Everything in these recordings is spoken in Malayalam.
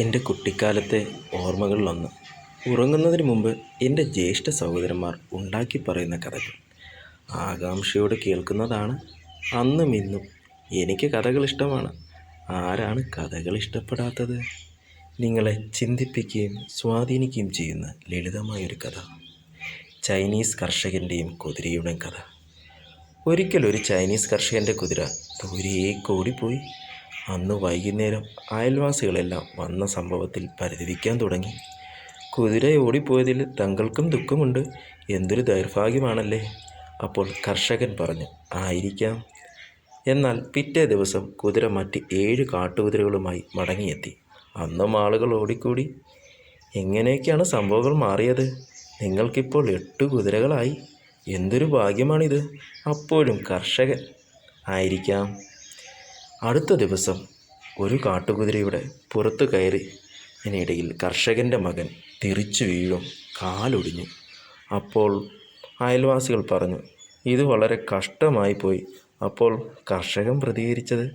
എൻ്റെ കുട്ടിക്കാലത്തെ ഓർമ്മകളിലൊന്ന്. ഉറങ്ങുന്നതിന് മുമ്പ് എൻ്റെ ജ്യേഷ്ഠ സഹോദരന്മാർ ഉണ്ടാക്കി പറയുന്ന കഥകൾ ആകാംക്ഷയോടെ കേൾക്കുന്നതാണ് അന്നും ഇന്നും. എനിക്ക് കഥകൾ ഇഷ്ടമാണ്. ആരാണ് കഥകൾ ഇഷ്ടപ്പെടാത്തത്? നിങ്ങളെ ചിന്തിപ്പിക്കുകയും സ്വാധീനിക്കുകയും ചെയ്യുന്ന ലളിതമായൊരു കഥ. ചൈനീസ് കർഷകൻ്റെയും കുതിരയുടെയും കഥ. ഒരിക്കൽ ഒരു ചൈനീസ് കർഷകൻ്റെ കുതിര ദൂരേക്ക് ഓടിപ്പോയി. അന്ന് വൈകുന്നേരം അയൽവാസികളെല്ലാം വന്ന സംഭവത്തിൽ പരിതപിക്കാൻ തുടങ്ങി. കുതിര ഓടിപ്പോയതിൽ തങ്ങൾക്കും ദുഃഖമുണ്ട്. എന്തൊരു ദൗർഭാഗ്യമാണല്ലേ? അപ്പോൾ കർഷകൻ പറഞ്ഞു, ആയിരിക്കാം. എന്നാൽ പിറ്റേ ദിവസം കുതിര മറ്റ് 7 കാട്ടുകുതിരകളുമായി മടങ്ങിയെത്തി. അന്നും ആളുകൾ ഓടിക്കൂടി. എങ്ങനെയൊക്കെയാണ് സംഭവങ്ങൾ മാറിയത്? നിങ്ങൾക്കിപ്പോൾ 8 കുതിരകളായി. എന്തൊരു ഭാഗ്യമാണിത്. അപ്പോഴും കർഷകൻ, ആയിരിക്കാം. അടുത്ത ദിവസം ഒരു കാട്ടുകുതിരയുടെ പുറത്തു കയറി ഇതിനിടയിൽ കർഷകൻ്റെ മകൻ തെറിച്ചു വീഴും, കാലൊടിഞ്ഞു. അപ്പോൾ അയൽവാസികൾ പറഞ്ഞു, ഇത് വളരെ കഷ്ടമായി പോയി. അപ്പോൾ കർഷകൻ പ്രതികരിച്ചത്,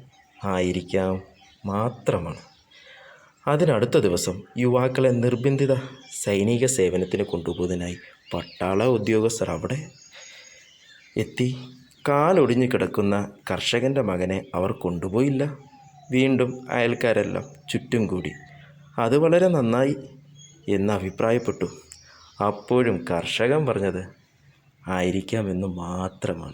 ആയിരിക്കാം മാത്രമാണ്. അതിനടുത്ത ദിവസം യുവാക്കളെ നിർബന്ധിത സൈനിക സേവനത്തിന് കൊണ്ടുപോകുന്നതിനായി പട്ടാള ഉദ്യോഗസ്ഥർ അവിടെ എത്തി. കാലൊടിഞ്ഞു കിടക്കുന്ന കർഷകൻ്റെ മകനെ അവർ കൊണ്ടുപോയില്ല. വീണ്ടും അയൽക്കാരെല്ലാം ചുറ്റും കൂടി. അത് വളരെ നന്നായി എന്ന് അഭിപ്രായപ്പെട്ടു. അപ്പോഴും കർഷകൻ പറഞ്ഞത് ആയിരിക്കാമെന്ന് മാത്രമാണ്.